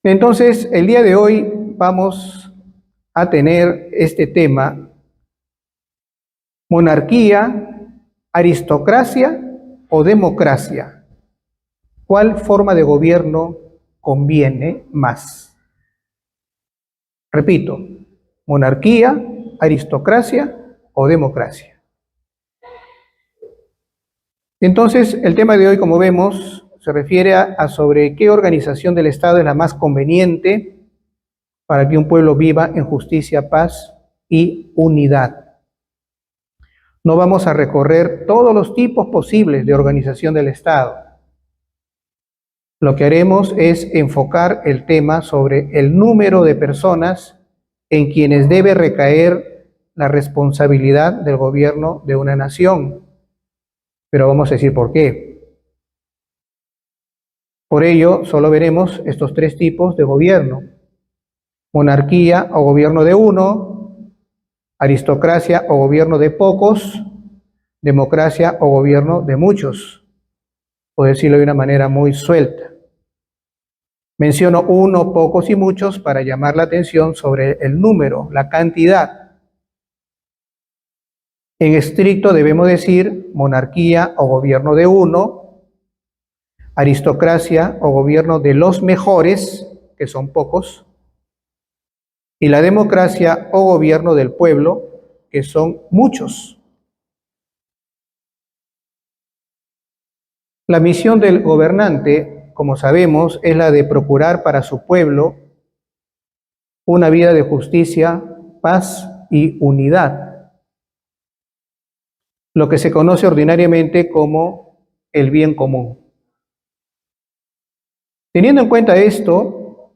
Entonces, el día de hoy vamos a tener este tema: monarquía, aristocracia o democracia. ¿Cuál forma de gobierno conviene más? Repito, monarquía, aristocracia o democracia. Entonces, el tema de hoy, como vemos, se refiere a sobre qué organización del Estado es la más conveniente para que un pueblo viva en justicia, paz y unidad. No vamos a recorrer todos los tipos posibles de organización del Estado. Lo que haremos es enfocar el tema sobre el número de personas en quienes debe recaer la responsabilidad del gobierno de una nación. Pero vamos a decir por qué. Por ello, solo veremos estos tres tipos de gobierno: monarquía o gobierno de uno, aristocracia o gobierno de pocos, democracia o gobierno de muchos, por decirlo de una manera muy suelta. Menciono uno, pocos y muchos para llamar la atención sobre el número, la cantidad. En estricto debemos decir monarquía o gobierno de uno, aristocracia o gobierno de los mejores, que son pocos, y la democracia o gobierno del pueblo, que son muchos. La misión del gobernante, como sabemos, es la de procurar para su pueblo una vida de justicia, paz y unidad, lo que se conoce ordinariamente como el bien común. Teniendo en cuenta esto,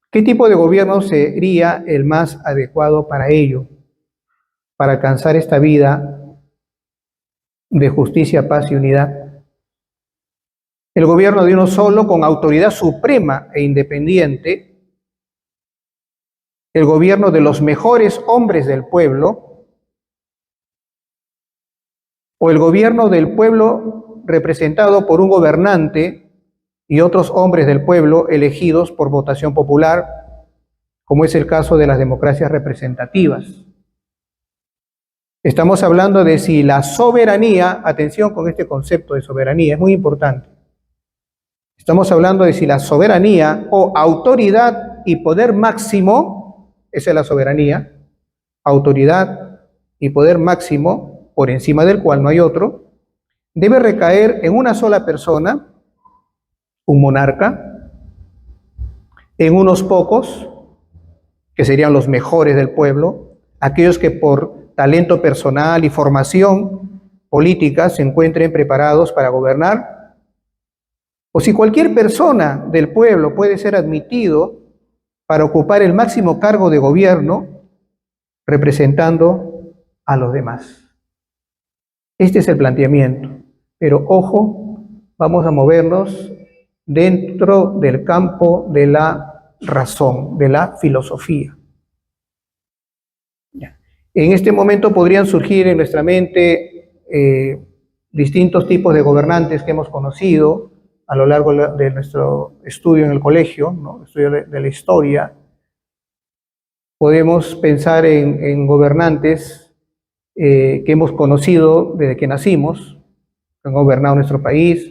¿qué tipo de gobierno sería el más adecuado para ello, para alcanzar esta vida de justicia, paz y unidad? El gobierno de uno solo, con autoridad suprema e independiente, el gobierno de los mejores hombres del pueblo, o el gobierno del pueblo representado por un gobernante y otros hombres del pueblo elegidos por votación popular, como es el caso de las democracias representativas. Estamos hablando de si la soberanía, atención con este concepto de soberanía, es muy importante. Estamos hablando de si la soberanía o autoridad y poder máximo, esa es la soberanía, autoridad y poder máximo, por encima del cual no hay otro, debe recaer en una sola persona, un monarca, en unos pocos, que serían los mejores del pueblo, aquellos que por talento personal y formación política se encuentren preparados para gobernar, o si cualquier persona del pueblo puede ser admitido para ocupar el máximo cargo de gobierno representando a los demás. Este es el planteamiento, pero ojo, vamos a movernos dentro del campo de la razón, de la filosofía. En este momento podrían surgir en nuestra mente distintos tipos de gobernantes que hemos conocido a lo largo de nuestro estudio en el colegio, ¿no? Estudio de la historia. Podemos pensar en gobernantes que hemos conocido desde que nacimos, que han gobernado nuestro país.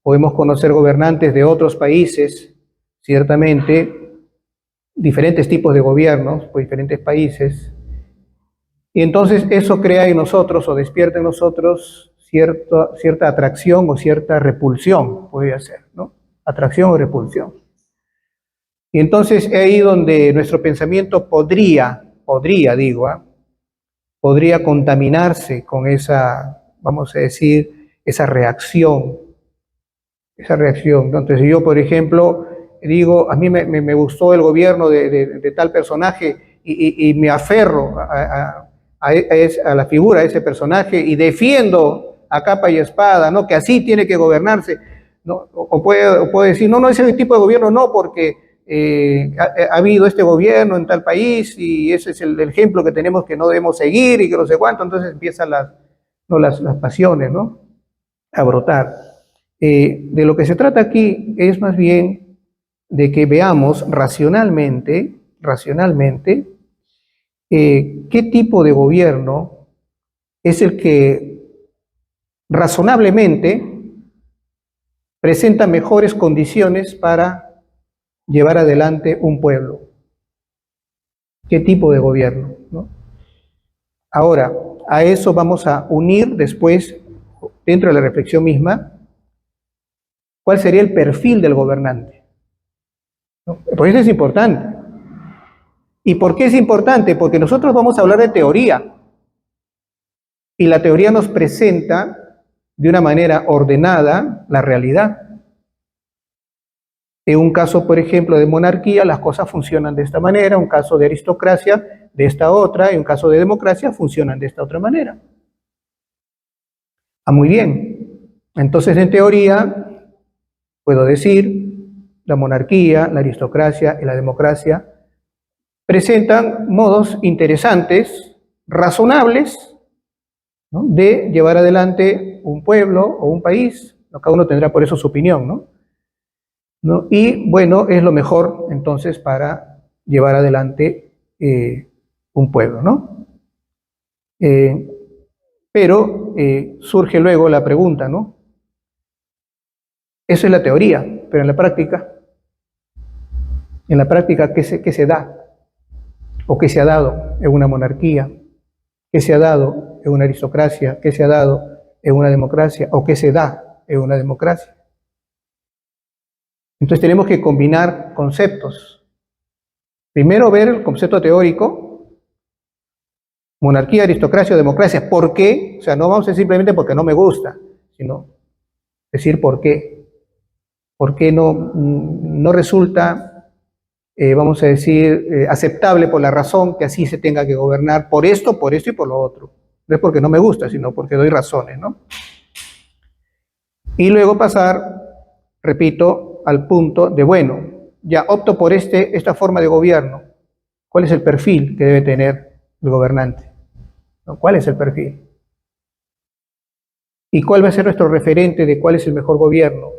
Podemos conocer gobernantes de otros países, ciertamente, diferentes tipos de gobiernos por diferentes países. Y entonces eso crea en nosotros o despierta en nosotros cierta atracción o cierta repulsión, podría ser, ¿no? Atracción o repulsión. Y entonces es ahí donde nuestro pensamiento podría contaminarse con esa, vamos a decir, esa reacción, ¿no? Entonces yo, por ejemplo, digo, a mí me gustó el gobierno de tal personaje y me aferro a la figura de ese personaje y defiendo a capa y espada, ¿no? Que así tiene que gobernarse, ¿no? O puede decir, no, ese tipo de gobierno no, porque ha habido este gobierno en tal país y ese es el ejemplo que tenemos que no debemos seguir y que no sé cuánto. Entonces empiezan las pasiones, ¿no? A brotar. De lo que se trata aquí es más bien de que veamos racionalmente, qué tipo de gobierno es el que razonablemente presenta mejores condiciones para llevar adelante un pueblo. ¿Qué tipo de gobierno, ¿no? Ahora, a eso vamos a unir después, dentro de la reflexión misma, cuál sería el perfil del gobernante, ¿no? Por eso es importante. ¿Y por qué es importante? Porque nosotros vamos a hablar de teoría, y la teoría nos presenta de una manera ordenada la realidad. En un caso, por ejemplo, de monarquía, las cosas funcionan de esta manera, un caso de aristocracia de esta otra, y un caso de democracia funcionan de esta otra manera. Ah, muy bien. Entonces, en teoría, puedo decir, la monarquía, la aristocracia y la democracia presentan modos interesantes, razonables, ¿no?, de llevar adelante un pueblo o un país. Cada uno tendrá por eso su opinión, ¿no? Y bueno, es lo mejor entonces para llevar adelante un pueblo, ¿no? Pero surge luego la pregunta, ¿no? Eso es la teoría, pero en la práctica, ¿qué se da? ¿O qué se ha dado en una monarquía? ¿Qué se ha dado en una aristocracia? ¿Qué se ha dado en una democracia? ¿O qué se da en una democracia? Entonces tenemos que combinar conceptos. Primero ver el concepto teórico, monarquía, aristocracia o democracia. ¿Por qué? O sea, no vamos a decir simplemente porque no me gusta, sino decir por qué. ¿Por qué no resulta, vamos a decir, aceptable por la razón que así se tenga que gobernar por esto y por lo otro? No es porque no me gusta, sino porque doy razones, ¿no? Y luego pasar, repito, al punto de, bueno, ya opto por esta forma de gobierno. ¿Cuál es el perfil que debe tener el gobernante? ¿No? ¿Cuál es el perfil? ¿Y cuál va a ser nuestro referente de cuál es el mejor gobierno?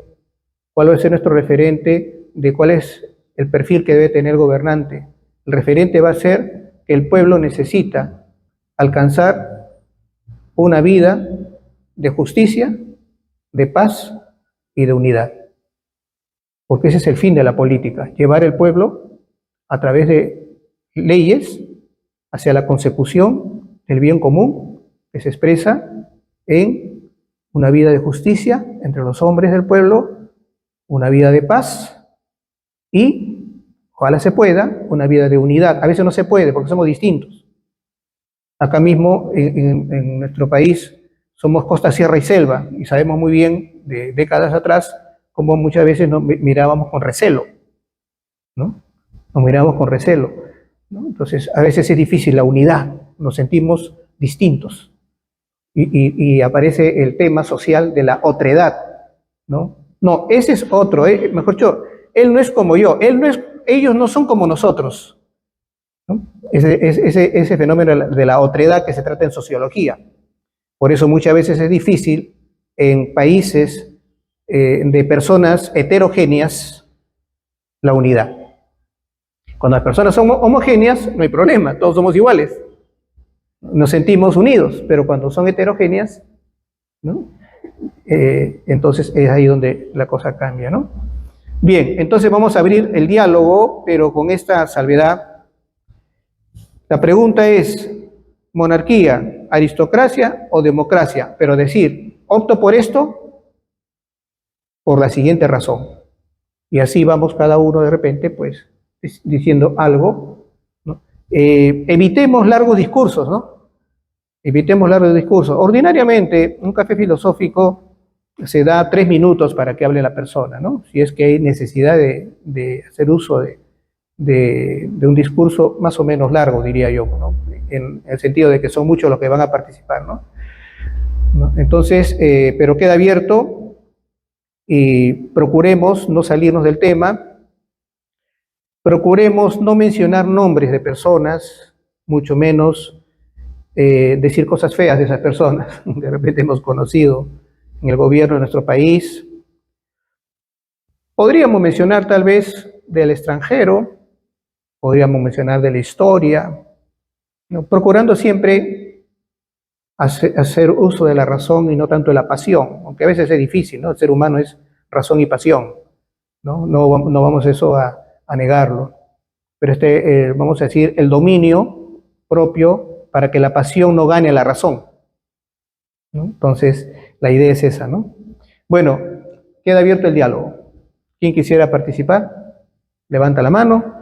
¿Cuál va a ser nuestro referente de cuál es el perfil que debe tener el gobernante? El referente va a ser que el pueblo necesita alcanzar una vida de justicia, de paz y de unidad. Porque ese es el fin de la política, llevar el pueblo a través de leyes hacia la consecución del bien común que se expresa en una vida de justicia entre los hombres del pueblo, una vida de paz y, ojalá se pueda, una vida de unidad. A veces no se puede porque somos distintos. Acá mismo en nuestro país somos costa, sierra y selva, y sabemos muy bien de décadas atrás como muchas veces nos mirábamos con recelo, ¿no? Nos mirábamos con recelo, ¿no? Entonces, a veces es difícil la unidad, nos sentimos distintos. Y aparece el tema social de la otredad, ¿no? No, ese es otro, mejor dicho, él no es como yo, ellos no son como nosotros, ¿no? Ese fenómeno de la otredad que se trata en sociología. Por eso muchas veces es difícil en países de personas heterogéneas la unidad. Cuando las personas son homogéneas no hay problema, todos somos iguales, nos sentimos unidos, pero cuando son heterogéneas, ¿no? Entonces es ahí donde la cosa cambia, ¿no? Bien, entonces vamos a abrir el diálogo, pero con esta salvedad. La pregunta es, ¿monarquía, aristocracia o democracia? Pero decir, opto por esto por la siguiente razón. Y así vamos cada uno de repente, pues, diciendo algo, ¿no? Evitemos largos discursos, ¿no? Evitemos largos discursos. Ordinariamente, un café filosófico se da 3 minutos para que hable la persona, ¿no? Si es que hay necesidad de hacer uso de un discurso más o menos largo, diría yo, ¿no? En el sentido de que son muchos los que van a participar, ¿no? Entonces, pero queda abierto y procuremos no salirnos del tema, procuremos no mencionar nombres de personas, mucho menos decir cosas feas de esas personas. De repente hemos conocido en el gobierno de nuestro país Podríamos mencionar tal vez del extranjero, podríamos mencionar de la historia, ¿no? Procurando siempre hacer uso de la razón y no tanto de la pasión, aunque a veces es difícil, ¿no? El ser humano es razón y pasión, ¿no? No vamos eso a negarlo, pero vamos a decir, el dominio propio para que la pasión no gane a la razón, ¿no? Entonces, la idea es esa, ¿no? Bueno, queda abierto el diálogo. ¿Quién quisiera participar? Levanta la mano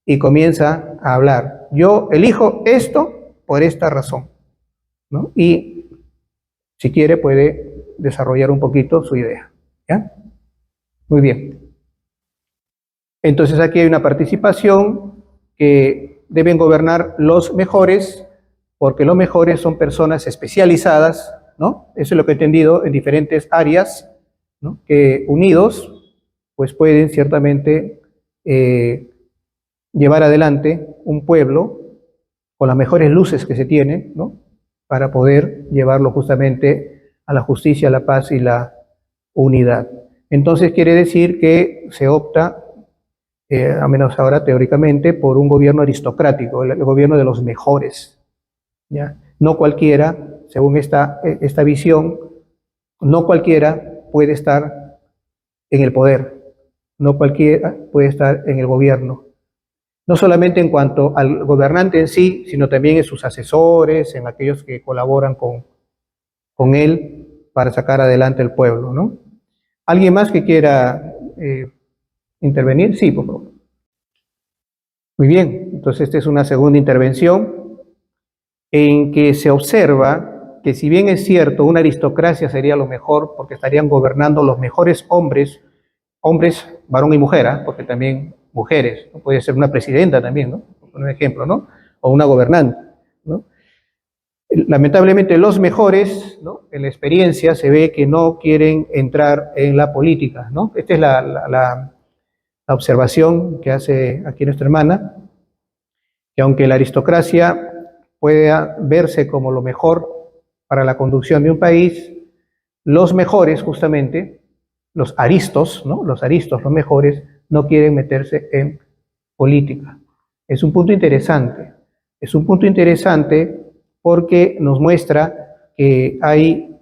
y comienza a hablar. Yo elijo esto por esta razón, ¿no? Y si quiere puede desarrollar un poquito su idea, ¿ya? Muy bien. Entonces aquí hay una participación que deben gobernar los mejores, porque los mejores son personas especializadas, ¿no? Eso es lo que he entendido en diferentes áreas, ¿no? Que unidos pues pueden ciertamente llevar adelante un pueblo con las mejores luces que se tiene, ¿no? Para poder llevarlo justamente a la justicia, la paz y la unidad. Entonces quiere decir que se opta, a menos ahora teóricamente, por un gobierno aristocrático, el gobierno de los mejores, ¿ya? No cualquiera, según esta visión, no cualquiera puede estar en el poder. No cualquiera puede estar en el gobierno, no solamente en cuanto al gobernante en sí, sino también en sus asesores, en aquellos que colaboran con él para sacar adelante el pueblo, ¿no? ¿Alguien más que quiera intervenir? Sí, por favor. Muy bien, entonces esta es una segunda intervención en que se observa que si bien es cierto, una aristocracia sería lo mejor porque estarían gobernando los mejores hombres, varón y mujer, ¿eh? Porque también mujeres, ¿no? Puede ser una presidenta también, ¿no? Por un ejemplo, ¿no? O una gobernante, ¿no? Lamentablemente los mejores, ¿no? En la experiencia se ve que no quieren entrar en la política, ¿no? Esta es la observación que hace aquí nuestra hermana, que aunque la aristocracia pueda verse como lo mejor para la conducción de un país, los mejores justamente, los aristos, ¿no? Los mejores, no quieren meterse en política. Es un punto interesante. Es un punto interesante porque nos muestra que hay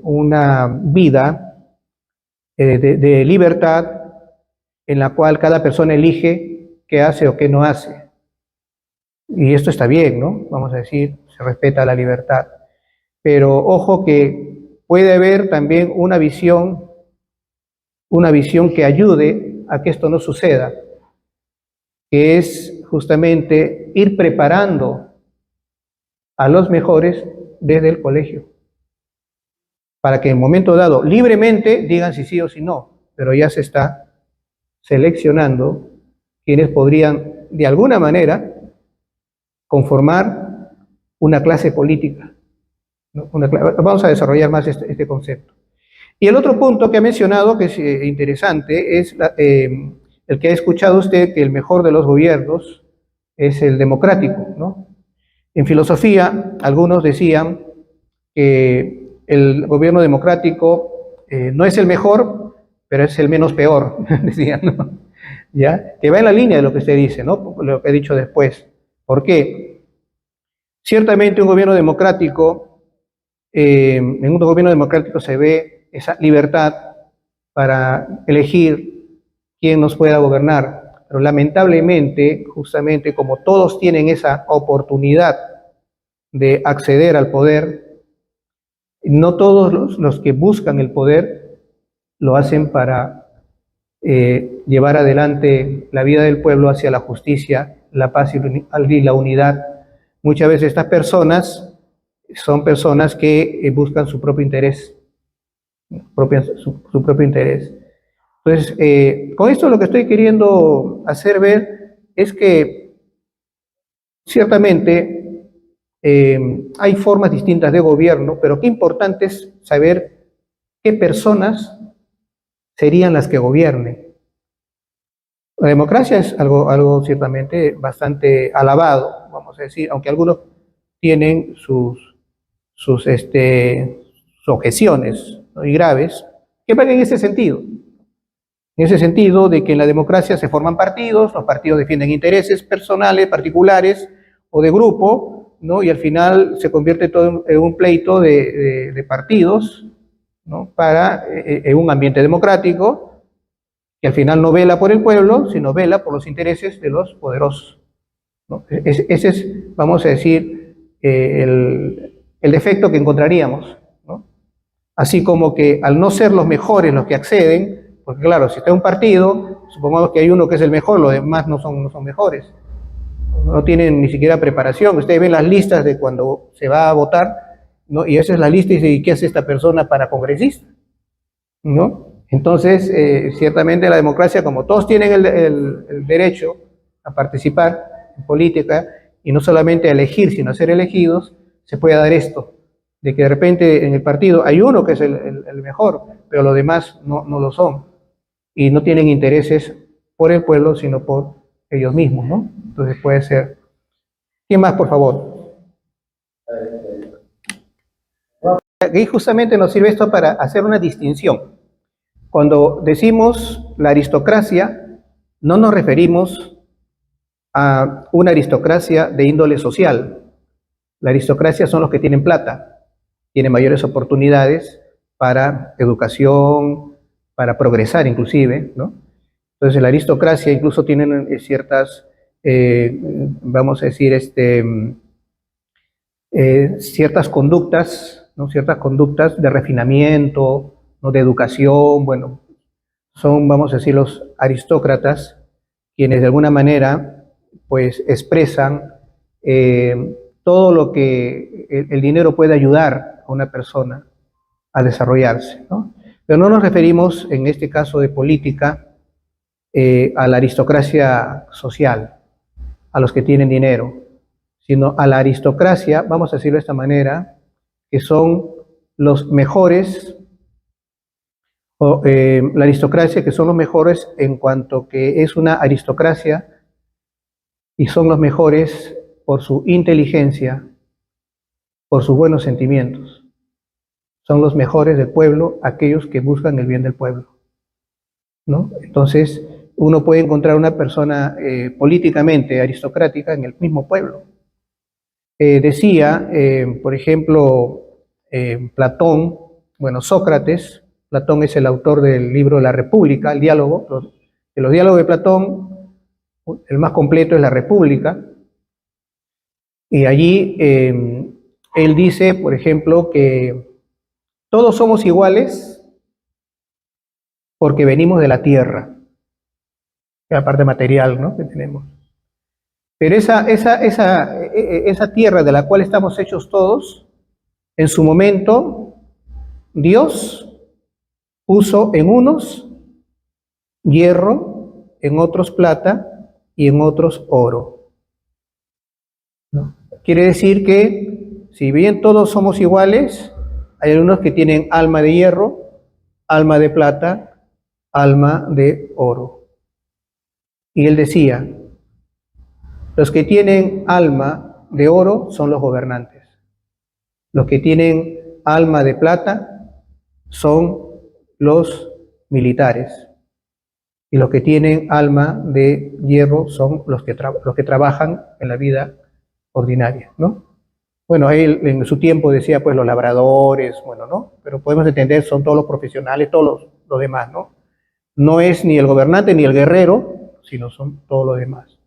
una vida de libertad en la cual cada persona elige qué hace o qué no hace. Y esto está bien, ¿no? Vamos a decir, se respeta la libertad. Pero ojo que puede haber también una visión que ayude a que esto no suceda, que es justamente ir preparando a los mejores desde el colegio, para que en el momento dado libremente digan si sí o si no, pero ya se está seleccionando quienes podrían de alguna manera conformar una clase política, ¿no? Vamos a desarrollar más este concepto. Y el otro punto que ha mencionado, que es interesante, es el que ha escuchado usted, que el mejor de los gobiernos es el democrático, ¿no? En filosofía, algunos decían que el gobierno democrático no es el mejor, pero es el menos peor, decían, ¿no? ¿Ya? Que va en la línea de lo que usted dice, ¿no? Lo que he dicho después. ¿Por qué? Ciertamente un gobierno democrático, en un gobierno democrático se ve esa libertad para elegir quién nos pueda gobernar, pero lamentablemente, justamente como todos tienen esa oportunidad de acceder al poder, no todos los que buscan el poder lo hacen para llevar adelante la vida del pueblo hacia la justicia, la paz y la unidad. Muchas veces estas personas son personas que buscan su propio interés, su propio interés. Entonces, con esto lo que estoy queriendo hacer ver es que ciertamente hay formas distintas de gobierno, pero qué importante es saber qué personas serían las que gobiernen. La democracia es algo ciertamente bastante alabado, vamos a decir, aunque algunos tienen sus objeciones, ¿no? Y graves, que van en ese sentido. En ese sentido, de que en la democracia se forman partidos, los partidos defienden intereses personales, particulares o de grupo, ¿no? Y al final se convierte todo en un pleito de partidos, ¿no? En un ambiente democrático, que al final no vela por el pueblo, sino vela por los intereses de los poderosos, ¿no? Ese es, vamos a decir, el defecto que encontraríamos, ¿no? Así como que al no ser los mejores los que acceden, porque claro, si está un partido, supongamos que hay uno que es el mejor, los demás no son mejores. No tienen ni siquiera preparación. Ustedes ven las listas de cuando se va a votar, ¿no? Y esa es la lista y dice, ¿y qué hace esta persona para congresista? ¿No? Entonces, ciertamente la democracia, como todos tienen el derecho a participar en política, y no solamente a elegir, sino a ser elegidos, se puede dar esto, de que de repente en el partido hay uno que es el mejor, pero los demás no lo son, y no tienen intereses por el pueblo, sino por ellos mismos, ¿no? Entonces puede ser. ¿Quién más, por favor? Y justamente nos sirve esto para hacer una distinción. Cuando decimos la aristocracia, no nos referimos a una aristocracia de índole social. La aristocracia son los que tienen plata, tienen mayores oportunidades para educación, para progresar inclusive, ¿no? Entonces la aristocracia incluso tienen ciertas, vamos a decir, ciertas conductas, ¿no? Ciertas conductas de refinamiento, ¿no? De educación, bueno, son, vamos a decir, los aristócratas quienes de alguna manera pues expresan todo lo que el dinero puede ayudar a una persona a desarrollarse, ¿no? Pero no nos referimos en este caso de política a la aristocracia social, a los que tienen dinero, sino a la aristocracia, vamos a decirlo de esta manera, que son los mejores, la aristocracia que son los mejores en cuanto que es una aristocracia y son los mejores por su inteligencia, por sus buenos sentimientos. Son los mejores del pueblo, aquellos que buscan el bien del pueblo, ¿no? Entonces, uno puede encontrar una persona políticamente aristocrática en el mismo pueblo. Decía, por ejemplo, Platón, bueno, Sócrates, Platón es el autor del libro La República, el diálogo, de los diálogos de Platón, el más completo es La República, y allí él dice, por ejemplo, que todos somos iguales porque venimos de la tierra, la parte material, ¿no?, que tenemos. Pero esa tierra de la cual estamos hechos todos, en su momento, Dios puso en unos hierro, en otros plata y en otros oro, ¿no? Quiere decir que, si bien todos somos iguales, hay algunos que tienen alma de hierro, alma de plata, alma de oro. Y él decía, los que tienen alma de oro son los gobernantes. Los que tienen alma de plata son los militares. Y los que tienen alma de hierro son los que trabajan en la vida ordinaria, ¿no? Bueno, él en su tiempo decía, pues, los labradores, bueno, ¿no? Pero podemos entender, son todos los profesionales, todos los demás, ¿no? No es ni el gobernante ni el guerrero, sino son todos los demás.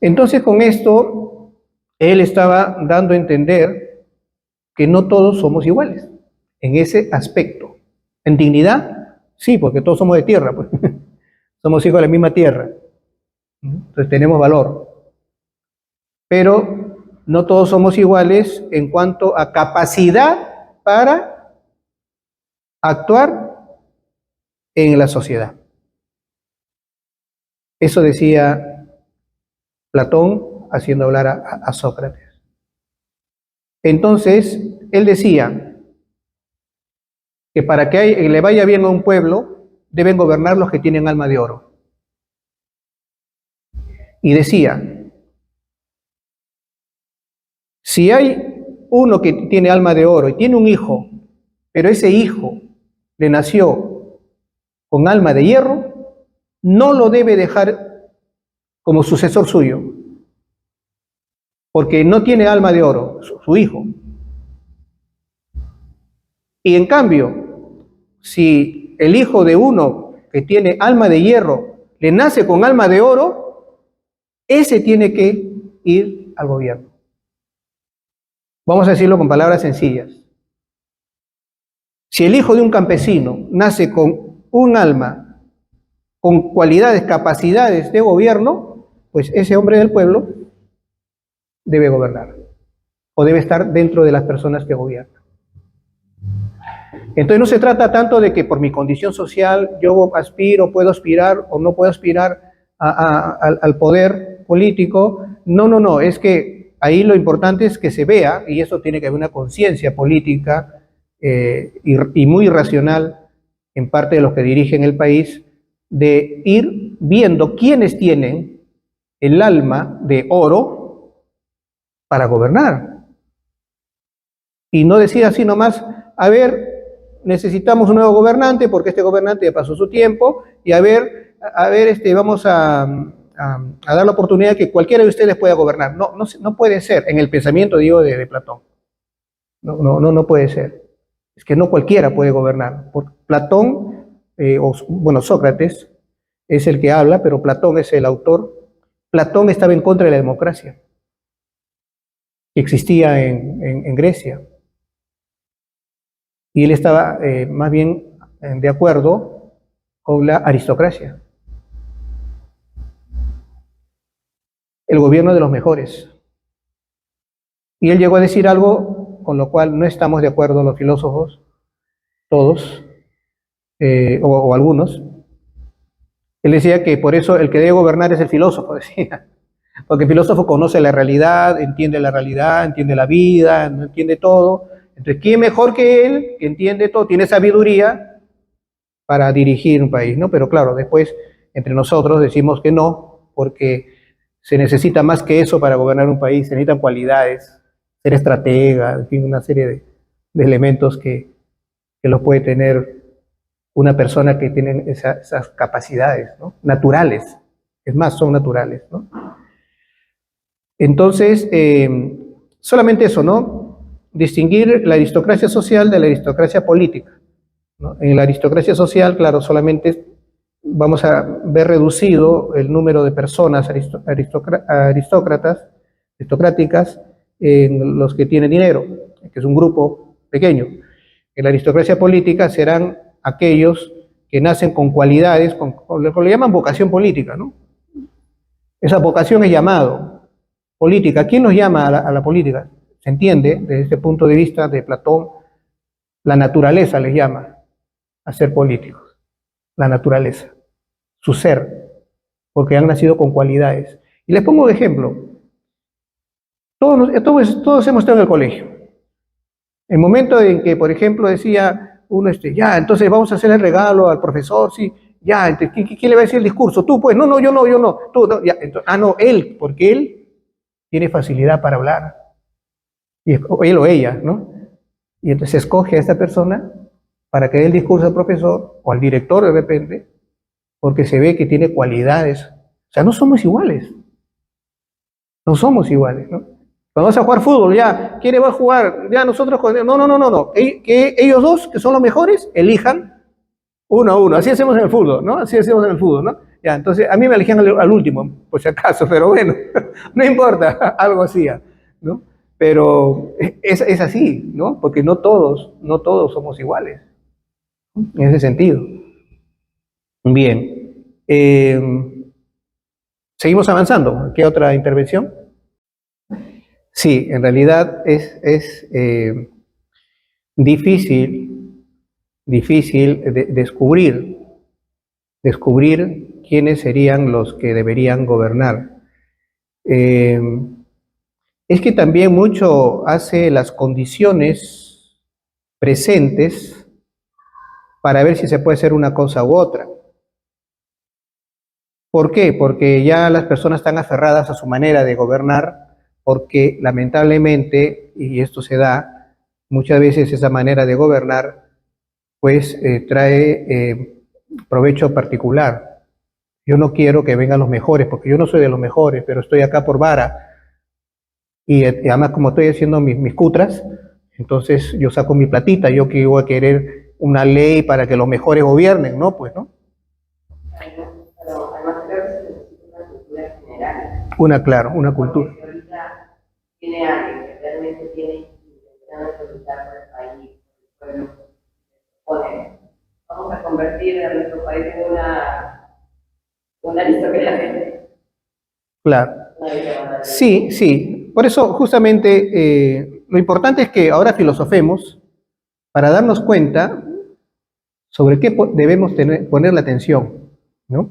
Entonces, con esto, él estaba dando a entender que no todos somos iguales en ese aspecto. En dignidad, sí, porque todos somos de tierra, pues. Somos hijos de la misma tierra. Entonces tenemos valor. Pero no todos somos iguales en cuanto a capacidad para actuar en la sociedad. Eso decía Platón haciendo hablar a Sócrates. Entonces, él decía que para que le vaya bien a un pueblo, deben gobernar los que tienen alma de oro. Y decía, si hay uno que tiene alma de oro y tiene un hijo, pero ese hijo le nació con alma de hierro, no lo debe dejar como sucesor suyo, porque no tiene alma de oro, su hijo. Y en cambio, si el hijo de uno que tiene alma de hierro le nace con alma de oro, ese tiene que ir al gobierno. Vamos a decirlo con palabras sencillas. Si el hijo de un campesino nace con un alma, con cualidades, capacidades de gobierno, pues ese hombre del pueblo debe gobernar o debe estar dentro de las personas que gobiernan. Entonces no se trata tanto de que por mi condición social yo aspiro, puedo aspirar o no puedo aspirar al poder político. No, es que ahí lo importante es que se vea, y eso tiene que haber una conciencia política y muy racional en parte de los que dirigen el país, de ir viendo quiénes tienen el alma de oro para gobernar. Y no decir así nomás, a ver, necesitamos un nuevo gobernante porque este gobernante ya pasó su tiempo y vamos a dar la oportunidad de que cualquiera de ustedes pueda gobernar. No puede ser, en el pensamiento, digo, de Platón. No puede ser. Es que no cualquiera puede gobernar. Platón, Sócrates es el que habla, pero Platón es el autor. Platón estaba en contra de la democracia que existía en Grecia. Y él estaba más bien de acuerdo con la aristocracia. El gobierno de los mejores. Y él llegó a decir algo con lo cual no estamos de acuerdo los filósofos, todos, o algunos. Él decía que por eso el que debe gobernar es el filósofo, decía. Porque el filósofo conoce la realidad, entiende la vida, no entiende todo. Entonces, ¿quién mejor que él, que entiende todo, tiene sabiduría para dirigir un país, ¿no? Pero claro, después entre nosotros decimos que no, porque se necesita más que eso para gobernar un país, se necesitan cualidades, ser estratega, en fin, una serie de elementos que los puede tener una persona que tiene esas capacidades, ¿no? Naturales, es más, son naturales, ¿no? Entonces, solamente eso, ¿no? Distinguir la aristocracia social de la aristocracia política, ¿no? En la aristocracia social, claro, solamente vamos a ver reducido el número de personas aristocráticas en los que tienen dinero, que es un grupo pequeño. En la aristocracia política serán aquellos que nacen con cualidades, con lo que le llaman vocación política, ¿no? Esa vocación es llamado política. ¿Quién nos llama a la política? Se entiende, desde este punto de vista de Platón, la naturaleza les llama a ser políticos. La naturaleza, su ser, porque han nacido con cualidades. Y les pongo un ejemplo. Todos hemos estado en el colegio. El momento en que, por ejemplo, decía uno, ya, entonces vamos a hacer el regalo al profesor, sí, ya, ¿quién le va a decir el discurso? Tú, pues, no, yo no, tú, no, ya, entonces, no, él, porque él tiene facilidad para hablar, y él o ella, ¿no? Y entonces escoge a esta persona para que dé el discurso al profesor o al director, de repente, porque se ve que tiene cualidades. O sea, no somos iguales. No somos iguales, ¿no? Cuando vas a jugar fútbol, ya, ¿quién va a jugar? Ya nosotros, no. Que ellos dos, que son los mejores, elijan uno a uno. Así hacemos en el fútbol, ¿no? Así hacemos en el fútbol, ¿no? Ya, entonces, a mí me elegían al último, por si acaso, pero bueno, no importa, algo hacía, ¿no? Pero es así, ¿no? Porque no todos somos iguales, en ese sentido. Bien. Seguimos avanzando. ¿Qué otra intervención? Sí, en realidad es difícil descubrir quiénes serían los que deberían gobernar. Es que también mucho hace las condiciones presentes para ver si se puede hacer una cosa u otra. ¿Por qué? Porque ya las personas están aferradas a su manera de gobernar, porque lamentablemente, y esto se da, muchas veces esa manera de gobernar, pues trae provecho particular. Yo no quiero que vengan los mejores, porque yo no soy de los mejores, pero estoy acá por vara. Y además, como estoy haciendo mis cutras, entonces yo saco mi platita. Yo que voy a querer una ley para que los mejores gobiernen, ¿no? Pues, ¿no? Pero además creo que se necesita una cultura general. Claro, una cultura. Porque ahorita tiene alguien que realmente tiene intención de luchar por el país, por el pueblo, pone, vamos a convertir a nuestro país en una aristocracia. Claro. Sí, sí. Por eso, justamente, lo importante es que ahora filosofemos para darnos cuenta sobre qué debemos poner la atención, ¿no?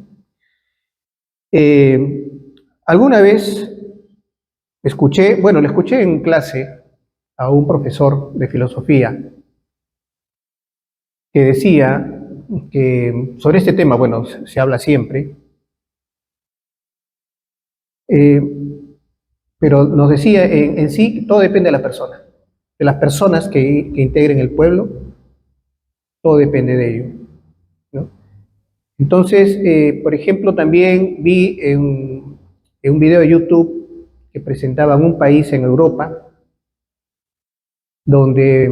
Alguna vez escuché, bueno, le escuché en clase a un profesor de filosofía que decía que sobre este tema, bueno, se habla siempre, pero nos decía en sí todo depende de la persona, de las personas que integren el pueblo, todo depende de ello, ¿no? Entonces, por ejemplo, también vi en un video de YouTube que presentaban un país en Europa donde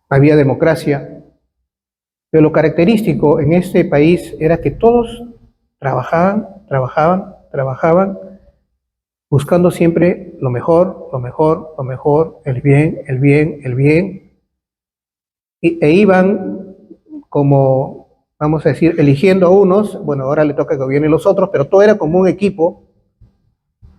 había democracia, pero lo característico en este país era que todos trabajaban, buscando siempre lo mejor, el bien, e iban como, vamos a decir, eligiendo a unos, bueno, ahora le toca que gobiernen los otros, pero todo era como un equipo,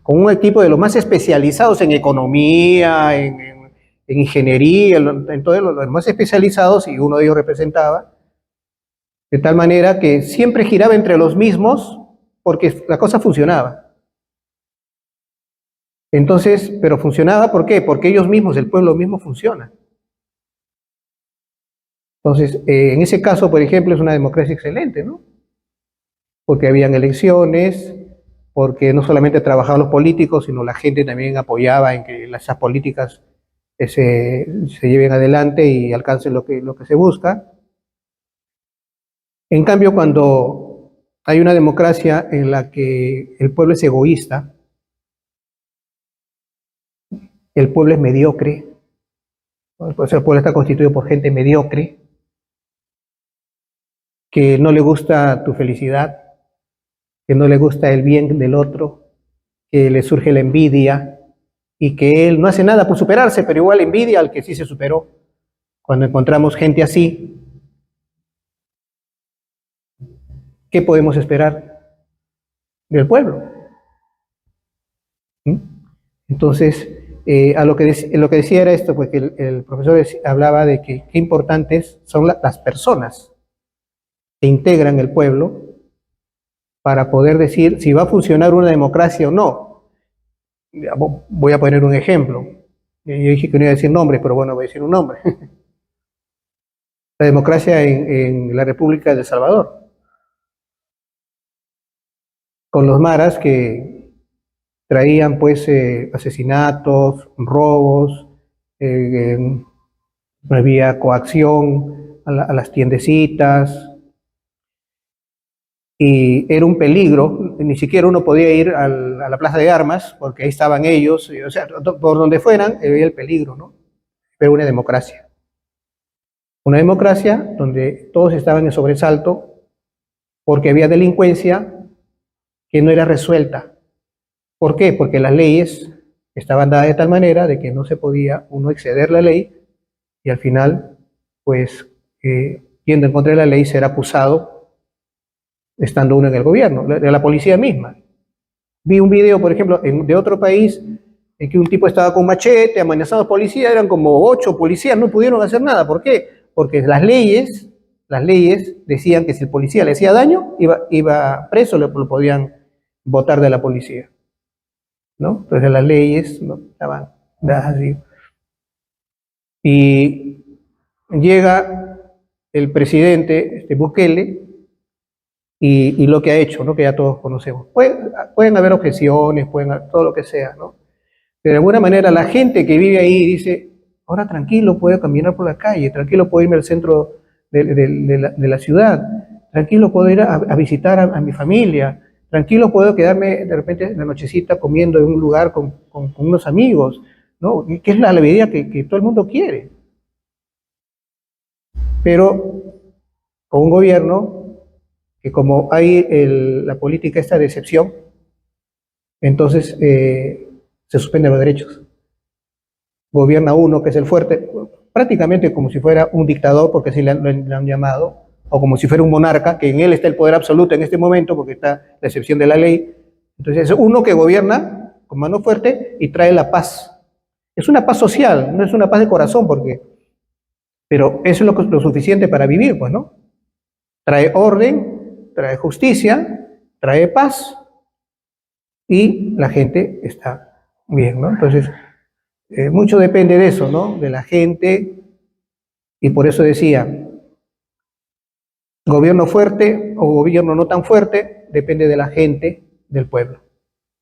con un equipo de los más especializados en economía, en ingeniería, en todos los más especializados, y uno de ellos representaba, de tal manera que siempre giraba entre los mismos, porque la cosa funcionaba. Entonces, pero funcionaba, ¿por qué? Porque ellos mismos, el pueblo mismo funciona. Entonces, en ese caso, por ejemplo, es una democracia excelente, ¿no? Porque habían elecciones, porque no solamente trabajaban los políticos, sino la gente también apoyaba en que esas políticas se lleven adelante y alcancen lo que se busca. En cambio, cuando hay una democracia en la que el pueblo es egoísta, el pueblo es mediocre, pues el pueblo está constituido por gente mediocre, que no le gusta tu felicidad, que no le gusta el bien del otro, que le surge la envidia y que él no hace nada por superarse, pero igual envidia al que sí se superó. Cuando encontramos gente así, ¿qué podemos esperar del pueblo? ¿Mm? Entonces, a lo que decía era esto, pues que el profesor hablaba de que qué importantes son las personas que integran el pueblo para poder decir si va a funcionar una democracia o no. Voy a poner un ejemplo. Yo dije que no iba a decir nombres, pero bueno, voy a decir un nombre. La democracia en la República de El Salvador. Con los maras que traían pues asesinatos, robos, había coacción a las tiendecitas, y era un peligro, ni siquiera uno podía ir a la plaza de armas, porque ahí estaban ellos, o sea, por donde fueran, había el peligro, ¿no? Pero una democracia donde todos estaban en sobresalto, porque había delincuencia que no era resuelta. ¿Por qué? Porque las leyes estaban dadas de tal manera de que no se podía uno exceder la ley, y al final, pues, yendo en contra de la ley, ser acusado estando uno en el gobierno, de la policía misma. Vi un video, por ejemplo, de otro país, en que un tipo estaba con machete, amenazando a policías, eran como 8 policías, no pudieron hacer nada. ¿Por qué? Porque las leyes decían que si el policía le hacía daño, iba preso, lo podían botar de la policía, ¿no? Entonces las leyes no estaban dadas así. Y llega el presidente Bukele, y lo que ha hecho, ¿no? Que ya todos conocemos. Pueden haber objeciones, todo lo que sea, ¿no? Pero de alguna manera la gente que vive ahí dice, ahora tranquilo, puedo caminar por la calle, tranquilo, puedo irme al centro de la ciudad. tranquilo puedo ir a visitar a mi familia, tranquilo puedo quedarme de repente en la nochecita comiendo en un lugar con unos amigos, ¿no? Que es la vida que todo el mundo quiere. Pero con un gobierno que como hay la política esta de excepción, entonces se suspenden los derechos. Gobierna uno que es el fuerte, prácticamente como si fuera un dictador, porque así le han llamado, o como si fuera un monarca, que en él está el poder absoluto en este momento, porque está la excepción de la ley. Entonces es uno que gobierna con mano fuerte y trae la paz. Es una paz social, no es una paz de corazón, pero eso es lo suficiente para vivir, pues, ¿no? Trae orden, trae justicia, trae paz y la gente está bien, ¿no? Entonces, mucho depende de eso, ¿no? De la gente, y por eso decía, gobierno fuerte o gobierno no tan fuerte, depende de la gente, del pueblo,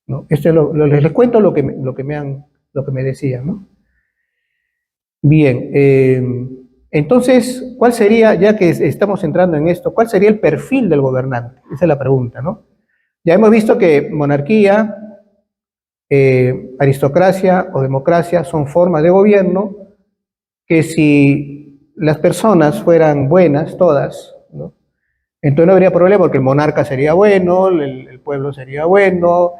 ¿no? Esto es les cuento lo que me decían, ¿no? Bien, entonces, ¿cuál sería, ya que estamos entrando en esto, cuál sería el perfil del gobernante? Esa es la pregunta, ¿no? Ya hemos visto que monarquía, aristocracia o democracia son formas de gobierno que si las personas fueran buenas, todas, ¿no? Entonces no habría problema porque el monarca sería bueno, el pueblo sería bueno,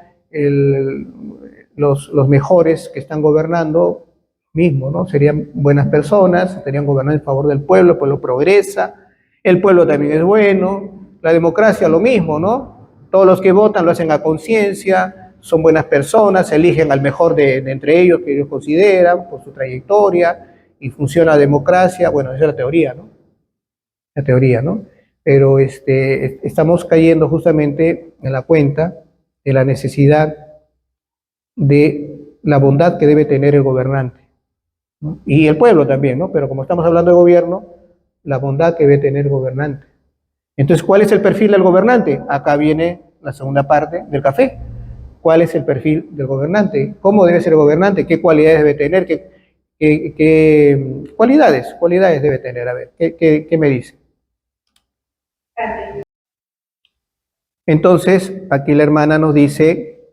los mejores que están gobernando mismo, ¿no? Serían buenas personas, estarían gobernando en favor del pueblo, el pueblo progresa, el pueblo también es bueno, la democracia lo mismo, ¿no? Todos los que votan lo hacen a conciencia, son buenas personas, eligen al mejor de entre ellos que ellos consideran por su trayectoria y funciona la democracia. Bueno, esa es la teoría, ¿no? La teoría, ¿no? Pero estamos cayendo justamente en la cuenta de la necesidad de la bondad que debe tener el gobernante, ¿no? Y el pueblo también, ¿no? Pero como estamos hablando de gobierno, la bondad que debe tener el gobernante. Entonces, ¿cuál es el perfil del gobernante? Acá viene la segunda parte del café. ¿Cuál es el perfil del gobernante? ¿Cómo debe ser el gobernante? ¿Qué cualidades debe tener? ¿Qué cualidades debe tener? A ver, ¿qué me dice? Entonces, aquí la hermana nos dice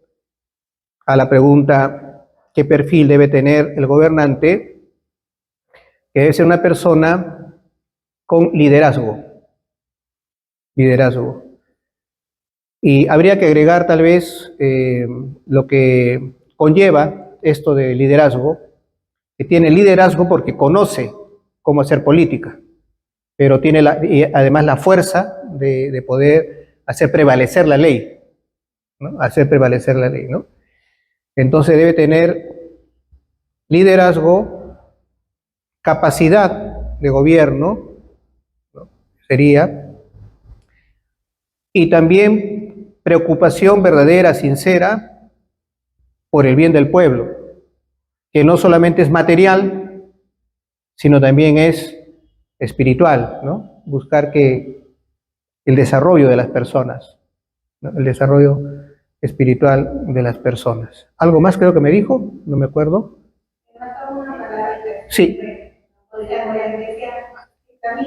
a la pregunta ¿qué perfil debe tener el gobernante? Que debe ser una persona con liderazgo. Liderazgo. Y habría que agregar tal vez lo que conlleva esto de liderazgo, que tiene liderazgo porque conoce cómo hacer política, pero tiene y además la fuerza de poder hacer prevalecer la ley, ¿no? Hacer prevalecer la ley, ¿no? Entonces debe tener liderazgo, capacidad de gobierno, ¿no? Sería, y también preocupación verdadera, sincera, por el bien del pueblo, que no solamente es material, sino también es espiritual, ¿no? Buscar que el desarrollo de las personas, ¿no? El desarrollo espiritual de las personas. ¿Algo más creo que me dijo? No me acuerdo. Sí.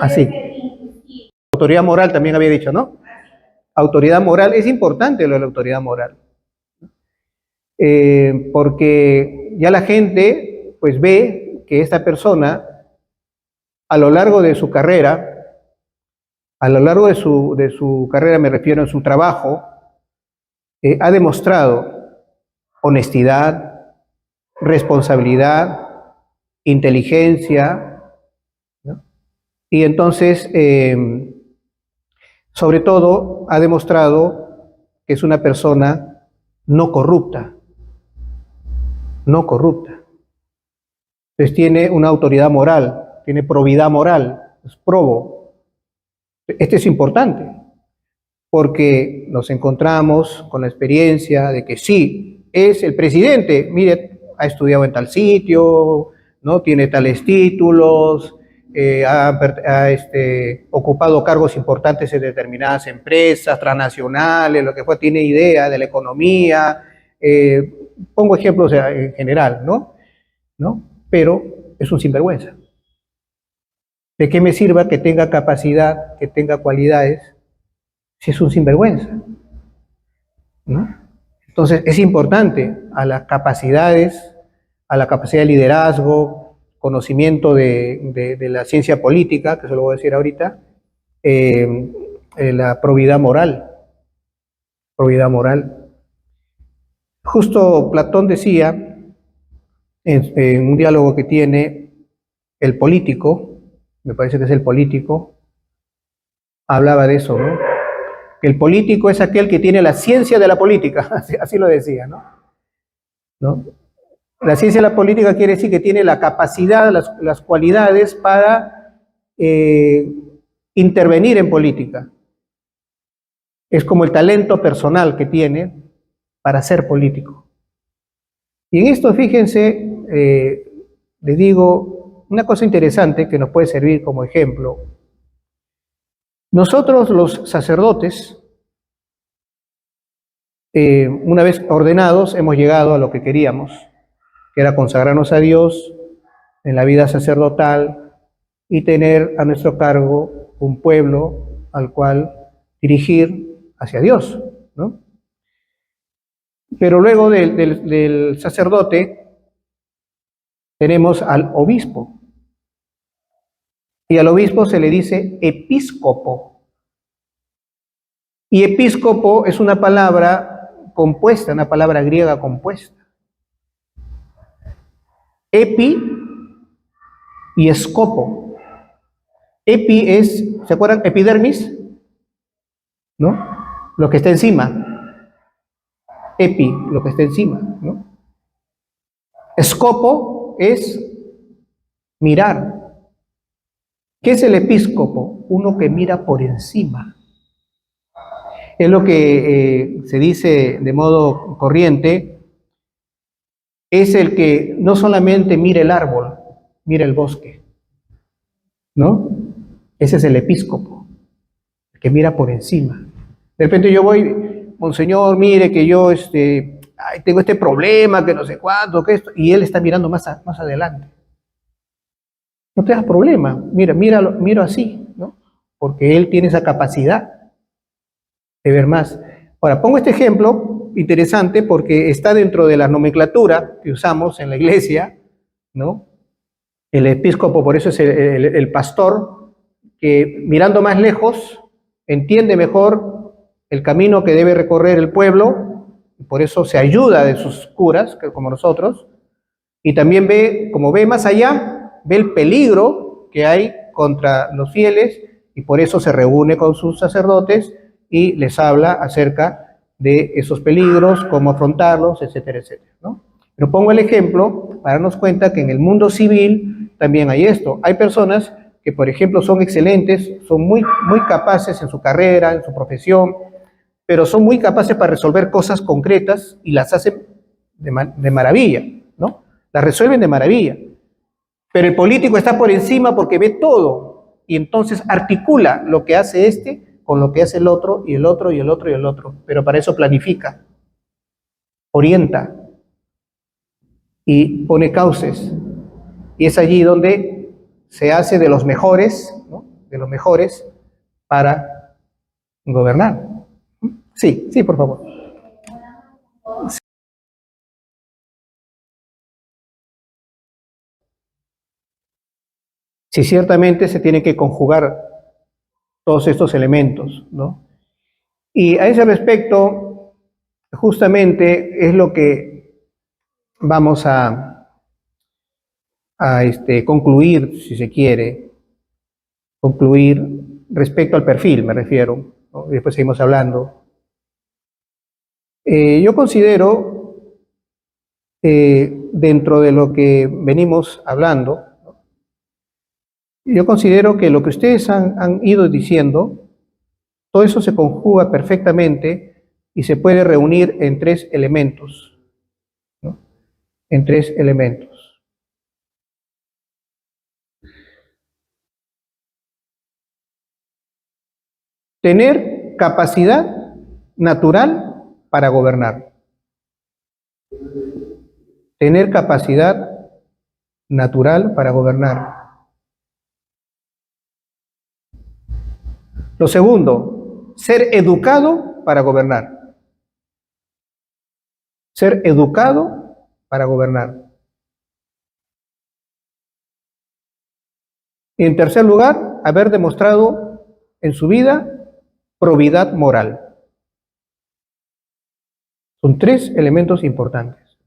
Así. Autoridad moral también había dicho, ¿no? Autoridad moral, es importante lo de la autoridad moral. Porque ya la gente pues ve que esta persona a lo largo de su carrera, me refiero a su trabajo, ha demostrado honestidad, responsabilidad, inteligencia, ¿no? Y entonces, sobre todo, ha demostrado que es una persona no corrupta, no corrupta. Entonces tiene una autoridad moral, tiene probidad moral, es probo. Este es importante, porque nos encontramos con la experiencia de que sí, es el presidente, mire, ha estudiado en tal sitio, ¿no? Tiene tales títulos, ha ocupado cargos importantes en determinadas empresas transnacionales, lo que fue, tiene idea de la economía, pongo ejemplos en general, ¿no? Pero es un sinvergüenza. ¿De qué me sirva que tenga capacidad, que tenga cualidades, si es un sinvergüenza, ¿no? Entonces es importante a las capacidades, a la capacidad de liderazgo, conocimiento de la ciencia política, que se lo voy a decir ahorita, la probidad moral. Probidad moral. Justo Platón decía, en un diálogo que tiene el político, me parece que es el político, hablaba de eso, ¿no? El político es aquel que tiene la ciencia de la política, así lo decía, ¿no? La ciencia de la política quiere decir que tiene la capacidad, las cualidades para intervenir en política. Es como el talento personal que tiene para ser político. Y en esto, fíjense, les digo una cosa interesante que nos puede servir como ejemplo. Nosotros los sacerdotes, una vez ordenados, hemos llegado a lo que queríamos, que era consagrarnos a Dios en la vida sacerdotal y tener a nuestro cargo un pueblo al cual dirigir hacia Dios, ¿no? Pero luego del sacerdote tenemos al obispo. Y al obispo se le dice episcopo. Y episcopo es una palabra compuesta, una palabra griega compuesta. Epi y escopo. Epi es, ¿se acuerdan? Epidermis, ¿no? Lo que está encima. Epi, lo que está encima, ¿no? Escopo es mirar. ¿Qué es el episcopo? Uno que mira por encima. Es lo que se dice de modo corriente, es el que no solamente mira el árbol, mira el bosque, ¿no? Ese es el episcopo, el que mira por encima. De repente yo voy, monseñor, mire que yo tengo este problema, que no sé cuánto, que esto, y él está mirando más adelante. No te das problema, mira así, ¿no? Porque él tiene esa capacidad de ver más. Ahora, pongo este ejemplo interesante porque está dentro de la nomenclatura que usamos en la iglesia, ¿no? El episcopo, por eso es el pastor, que mirando más lejos entiende mejor el camino que debe recorrer el pueblo, y por eso se ayuda de sus curas, como nosotros, y también como ve más allá, ve el peligro que hay contra los fieles, y por eso se reúne con sus sacerdotes y les habla acerca de esos peligros, cómo afrontarlos, etcétera, etcétera, ¿no? Pero pongo el ejemplo para darnos cuenta que en el mundo civil también hay esto. Hay personas que, por ejemplo, son excelentes, son muy capaces en su carrera, en su profesión, pero son muy capaces para resolver cosas concretas y las hacen de maravilla, ¿no? Las resuelven de maravilla. Pero el político está por encima porque ve todo y entonces articula lo que hace este con lo que hace el otro y el otro y el otro y el otro. Pero para eso planifica, orienta y pone cauces. Y es allí donde se hace de los mejores, ¿no? De los mejores para gobernar. Sí, por favor. Sí, ciertamente se tienen que conjugar todos estos elementos, ¿no? Y a ese respecto, justamente es lo que vamos a concluir, si se quiere, concluir respecto al perfil, me refiero, ¿no? Y después seguimos hablando. Yo considero, dentro de lo que venimos hablando, yo considero que lo que ustedes han ido diciendo, todo eso se conjuga perfectamente y se puede reunir en tres elementos, ¿no? En tres elementos. Tener capacidad natural para gobernar. Tener capacidad natural para gobernar. Lo segundo, ser educado para gobernar. Ser educado para gobernar. Y en tercer lugar, haber demostrado en su vida probidad moral. Son tres elementos importantes.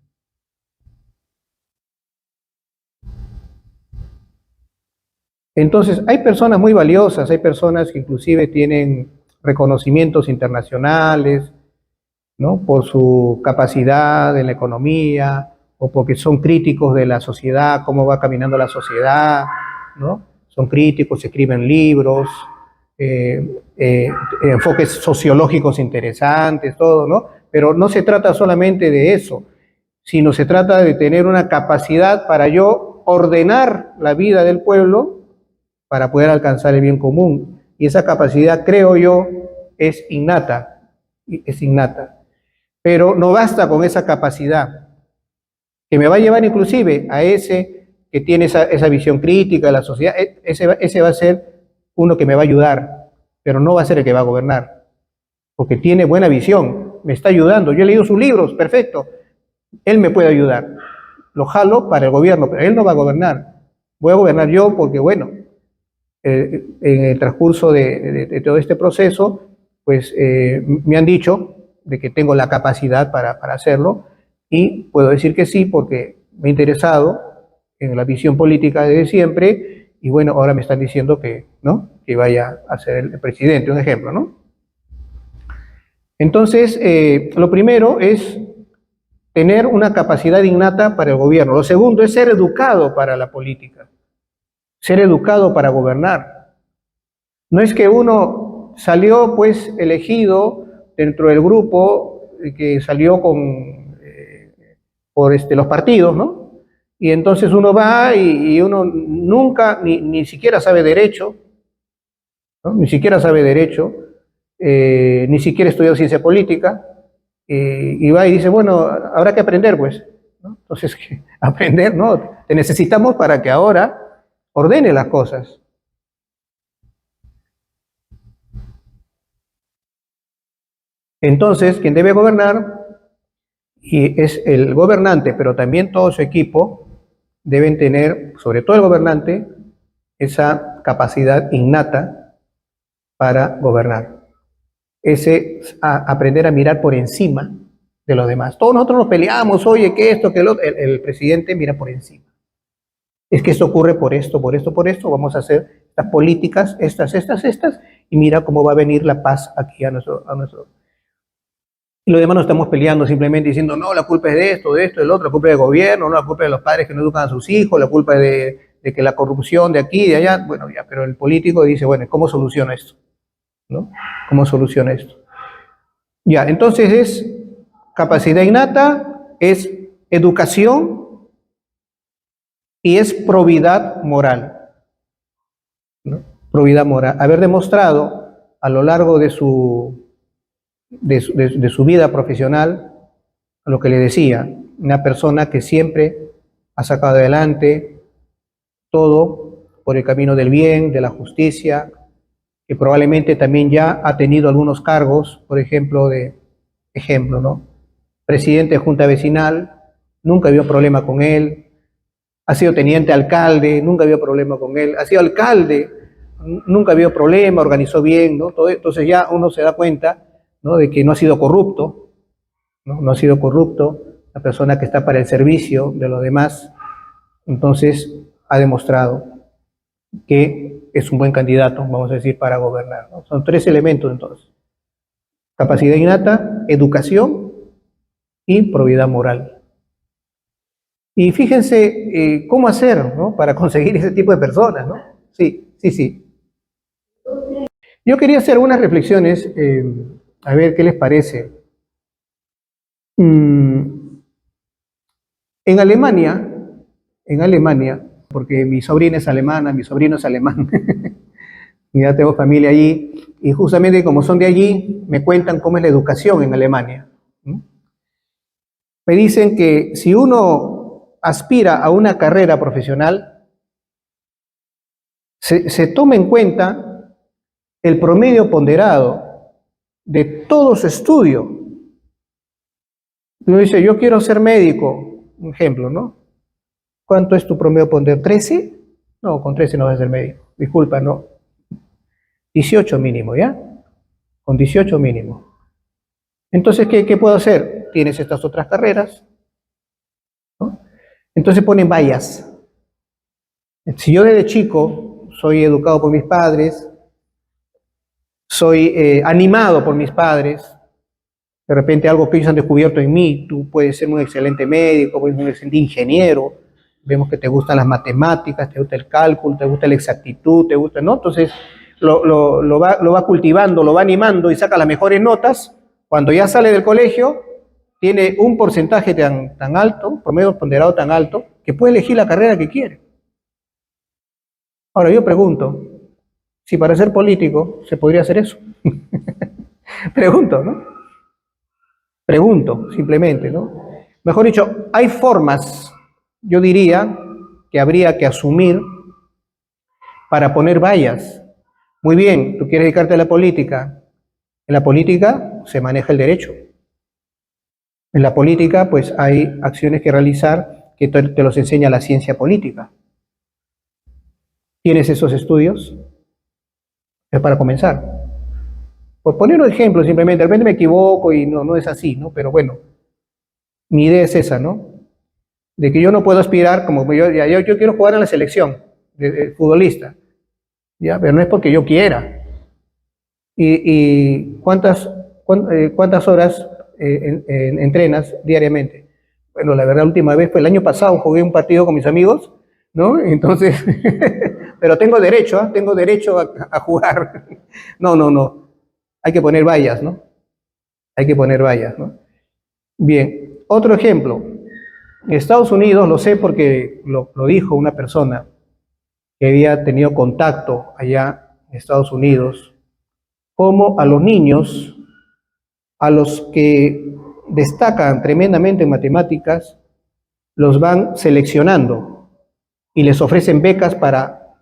Entonces, hay personas muy valiosas, hay personas que inclusive tienen reconocimientos internacionales, ¿no? Por su capacidad en la economía o porque son críticos de la sociedad, cómo va caminando la sociedad, ¿no? Son críticos, escriben libros, enfoques sociológicos interesantes, todo, ¿no? Pero no se trata solamente de eso, sino se trata de tener una capacidad para yo ordenar la vida del pueblo para poder alcanzar el bien común. Y esa capacidad, creo yo, es innata, Pero no basta con esa capacidad, que me va a llevar inclusive a ese que tiene esa visión crítica de la sociedad. Ese va a ser uno que me va a ayudar, pero no va a ser el que va a gobernar, porque tiene buena visión, me está ayudando. Yo he leído sus libros, perfecto, él me puede ayudar. Lo jalo para el gobierno, pero él no va a gobernar. Voy a gobernar yo porque, bueno, en el transcurso de todo este proceso, pues me han dicho de que tengo la capacidad para hacerlo, y puedo decir que sí porque me he interesado en la visión política desde siempre, y bueno, ahora me están diciendo que, ¿no?, que vaya a ser el presidente, un ejemplo, ¿no? Entonces, lo primero es tener una capacidad innata para el gobierno. Lo segundo es ser educado para la política, ser educado para gobernar. No es que uno salió pues elegido dentro del grupo que salió por los partidos, ¿no? Y entonces uno va y uno nunca, ni siquiera sabe derecho, ¿no? Ni siquiera sabe derecho, ni siquiera estudió ciencia política, y va y dice, bueno, habrá que aprender, pues, ¿no? Entonces, aprender, ¿no? Te necesitamos para que ahora ordene las cosas. Entonces, quien debe gobernar, y es el gobernante, pero también todo su equipo, deben tener, sobre todo el gobernante, esa capacidad innata para gobernar. Aprender a mirar por encima de los demás. Todos nosotros nos peleamos, oye, que esto, que lo otro. El presidente mira por encima. Es que esto ocurre por esto, vamos a hacer estas políticas, estas, y mira cómo va a venir la paz aquí a nuestro. Y los demás no estamos peleando simplemente diciendo, no, la culpa es de esto, del otro, la culpa es del gobierno, no, la culpa es de los padres que no educan a sus hijos, la culpa es de que la corrupción de aquí y de allá. Bueno, ya, pero el político dice, bueno, ¿cómo soluciona esto? ¿No? ¿Cómo soluciona esto? Ya, entonces es capacidad innata, es educación y es probidad moral, ¿no? Probidad moral. Haber demostrado a lo largo de su vida profesional, lo que le decía, una persona que siempre ha sacado adelante todo por el camino del bien, de la justicia, que probablemente también ya ha tenido algunos cargos, por ejemplo, ¿no? Presidente de Junta Vecinal, nunca había problema con él. Ha sido teniente alcalde, nunca había problema con él. Ha sido alcalde, nunca había problema, organizó bien, ¿no? Entonces ya uno se da cuenta, ¿no?, de que no ha sido corrupto, ¿no? No ha sido corrupto, la persona que está para el servicio de los demás. Entonces ha demostrado que es un buen candidato, vamos a decir, para gobernar, ¿no? Son tres elementos entonces: capacidad innata, educación y probidad moral. Y fíjense cómo hacer, ¿no?, para conseguir ese tipo de personas, ¿no? Sí. Yo quería hacer unas reflexiones, a ver qué les parece. En Alemania, porque mi sobrina es alemana, mi sobrino es alemán, ya tengo familia allí, y justamente como son de allí, me cuentan cómo es la educación en Alemania. Me dicen que si uno aspira a una carrera profesional, se toma en cuenta el promedio ponderado de todo su estudio. Uno dice, yo quiero ser médico, un ejemplo, ¿no? ¿Cuánto es tu promedio poner? ¿13? No, con 13 no vas a ser médico. Disculpa, no. 18 mínimo, ¿ya? Con 18 mínimo. Entonces, ¿qué puedo hacer? Tienes estas otras carreras, ¿no? Entonces ponen vallas. Si yo desde chico soy educado por mis padres, soy animado por mis padres, de repente algo que ellos han descubierto en mí, tú puedes ser un excelente médico, puedes ser un excelente ingeniero, vemos que te gustan las matemáticas, te gusta el cálculo, te gusta la exactitud, te gusta, ¿no? Entonces lo va cultivando, lo va animando y saca las mejores notas. Cuando ya sale del colegio, tiene un porcentaje tan alto, promedio ponderado tan alto, que puede elegir la carrera que quiere. Ahora yo pregunto, si para ser político se podría hacer eso. Pregunto, ¿no? Pregunto, simplemente, ¿no? Mejor dicho, hay formas, yo diría, que habría que asumir para poner vallas. Muy bien, tú quieres dedicarte a la política. En la política se maneja el derecho. En la política, pues hay acciones que realizar que te los enseña la ciencia política. ¿Tienes esos estudios? Es para comenzar. Por poner un ejemplo, simplemente, de repente me equivoco y no es así, ¿no? Pero bueno, mi idea es esa, ¿no? De que yo no puedo aspirar, como yo quiero jugar en la selección de futbolista, ¿ya? Pero no es porque yo quiera. ¿Y cuántas horas entrenas diariamente? Bueno, la verdad, la última vez fue el año pasado, jugué un partido con mis amigos, ¿no? Entonces, pero tengo derecho, ¿eh? Tengo derecho a jugar. No. Hay que poner vallas, ¿no? Hay que poner vallas, ¿no? Bien, otro ejemplo. En Estados Unidos, lo sé porque lo dijo una persona que había tenido contacto allá en Estados Unidos, como a los niños, a los que destacan tremendamente en matemáticas, los van seleccionando y les ofrecen becas para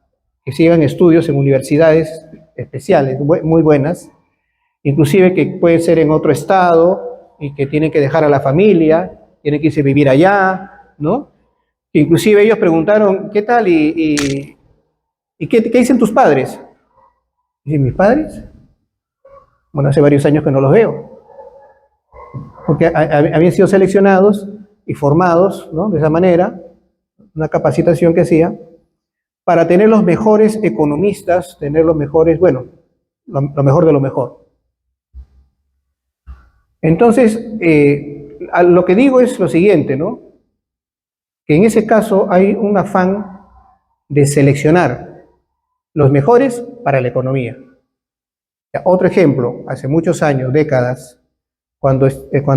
que sigan estudios en universidades especiales, muy buenas, inclusive que puede ser en otro estado y que tienen que dejar a la familia, tienen que irse a vivir allá, ¿no? Inclusive ellos preguntaron, ¿qué tal? ¿Y qué dicen tus padres? ¿Dicen mis padres? Bueno, hace varios años que no los veo, porque habían sido seleccionados y formados, ¿no? De esa manera, una capacitación que hacía, para tener los mejores economistas, tener los mejores, bueno, lo mejor de lo mejor. Entonces, lo que digo es lo siguiente, ¿no? Que en ese caso hay un afán de seleccionar los mejores para la economía. Otro ejemplo, hace muchos años, décadas, cuando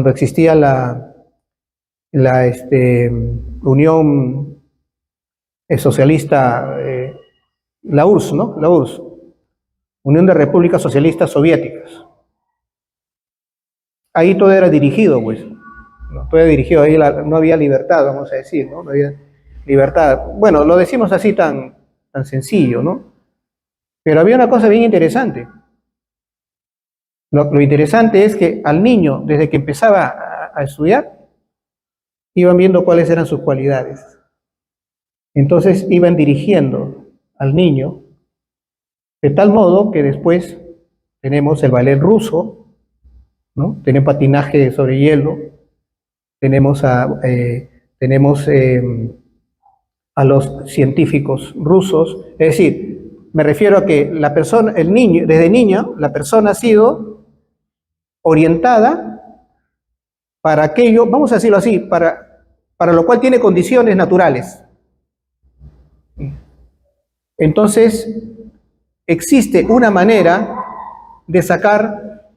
existía la Unión Socialista, la URSS, ¿no? La URSS, Unión de Repúblicas Socialistas Soviéticas. Ahí todo era dirigido, pues. ¿No? Todo era dirigido, ahí no había libertad, vamos a decir, ¿no? No había libertad. Bueno, lo decimos así tan sencillo, ¿no? Pero había una cosa bien interesante. Lo interesante es que al niño, desde que empezaba a estudiar, iban viendo cuáles eran sus cualidades. Entonces iban dirigiendo al niño de tal modo que después tenemos el ballet ruso, ¿no? Tenemos patinaje sobre hielo, tenemos a los científicos rusos. Es decir, me refiero a que la persona, el niño, desde niño, la persona ha sido orientada para aquello, vamos a decirlo así, para lo cual tiene condiciones naturales. Entonces, existe una manera de sacar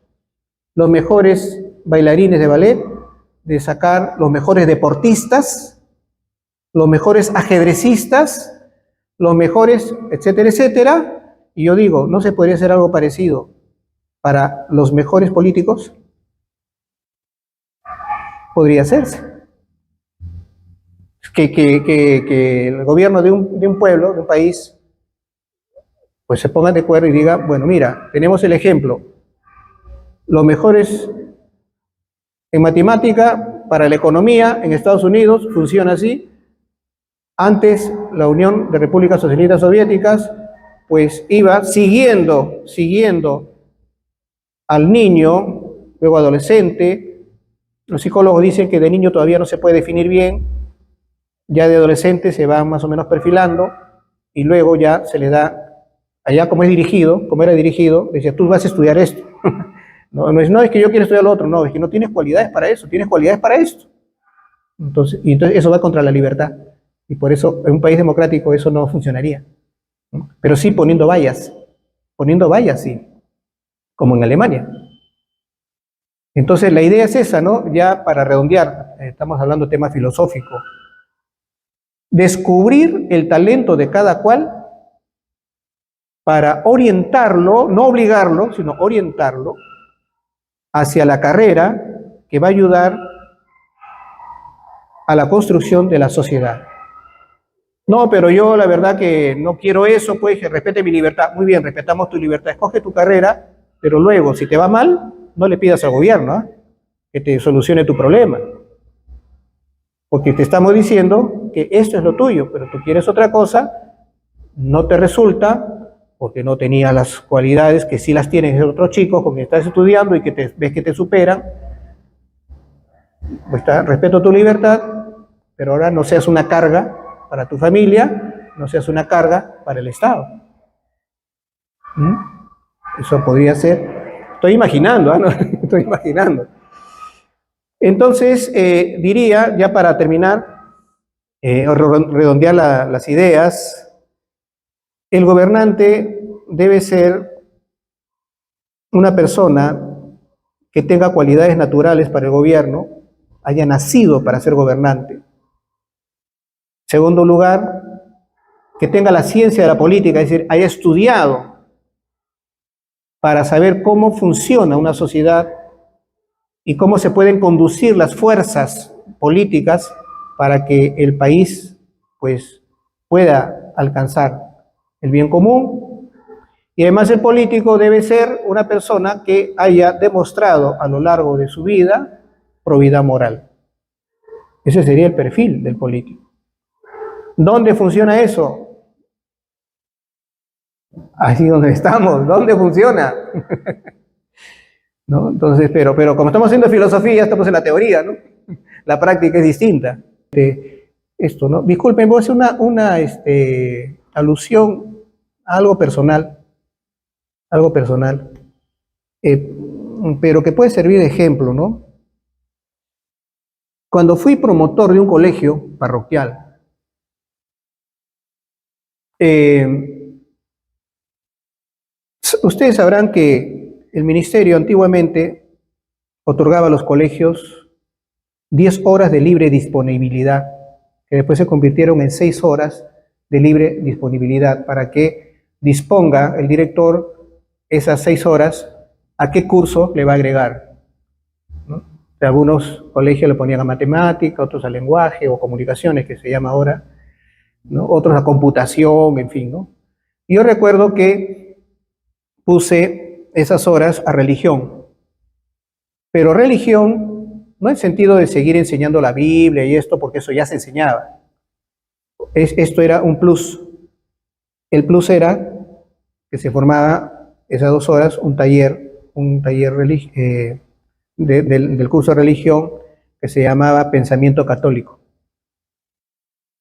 los mejores bailarines de ballet, de sacar los mejores deportistas, los mejores ajedrecistas, los mejores, etcétera, etcétera. Y yo digo, ¿no se podría hacer algo parecido para los mejores políticos? Podría hacerse. Que el gobierno de un pueblo, de un país, pues se ponga de acuerdo y diga, bueno, mira, tenemos el ejemplo los mejores en matemática para la economía en Estados Unidos, funciona así. Antes la Unión de Repúblicas Socialistas Soviéticas pues iba siguiendo al niño, luego adolescente. Los psicólogos dicen que de niño todavía no se puede definir bien, ya de adolescente se va más o menos perfilando y luego ya se le da, allá como era dirigido, decía, tú vas a estudiar esto. No es que yo quiero estudiar lo otro, no, es que no tienes cualidades para eso, tienes cualidades para esto. Entonces eso va contra la libertad. Y por eso en un país democrático eso no funcionaría, ¿no? Pero sí poniendo vallas, sí, como en Alemania. Entonces la idea es esa, ¿no? Ya para redondear, estamos hablando de tema filosófico. Descubrir el talento de cada cual para orientarlo, no obligarlo, sino orientarlo hacia la carrera que va a ayudar a la construcción de la sociedad. No, pero yo la verdad que no quiero eso, pues que respete mi libertad. Muy bien, respetamos tu libertad, escoge tu carrera, pero luego, si te va mal, no le pidas al gobierno, ¿eh?, que te solucione tu problema. Porque te estamos diciendo que esto es lo tuyo, pero tú quieres otra cosa, no te resulta, porque no tenías las cualidades que sí las tienes otros chicos con quien estás estudiando y que ves que te superan. Pues respeto tu libertad, pero ahora no seas una carga para tu familia, no seas una carga para el Estado. Eso podría ser, estoy imaginando, ¿eh? ¿No? Estoy imaginando. Entonces, diría, ya para terminar, redondear las ideas, el gobernante debe ser una persona que tenga cualidades naturales para el gobierno, haya nacido para ser gobernante. Segundo lugar, que tenga la ciencia de la política, es decir, haya estudiado para saber cómo funciona una sociedad y cómo se pueden conducir las fuerzas políticas para que el país pues, pueda alcanzar el bien común. Y además el político debe ser una persona que haya demostrado a lo largo de su vida probidad moral. Ese sería el perfil del político. ¿Dónde funciona eso? Así donde estamos. ¿Dónde funciona? ¿No? Entonces, pero como estamos haciendo filosofía, estamos en la teoría, ¿no? La práctica es distinta. Esto, ¿no? Disculpen, voy a hacer una alusión a algo personal, pero que puede servir de ejemplo, ¿no? Cuando fui promotor de un colegio parroquial, ustedes sabrán que el ministerio antiguamente otorgaba a los colegios 10 horas de libre disponibilidad, que después se convirtieron en 6 horas de libre disponibilidad, para que disponga el director esas 6 horas a qué curso le va a agregar, ¿no? Algunos colegios le ponían a matemática, otros a lenguaje o comunicaciones, que se llama ahora, ¿no? Otros a computación, en fin, ¿no? Yo recuerdo que puse esas horas a religión, pero religión no en el sentido de seguir enseñando la Biblia y esto, porque eso ya se enseñaba. Esto era un plus. El plus era que se formaba esas 2 horas un taller del curso de religión que se llamaba Pensamiento Católico.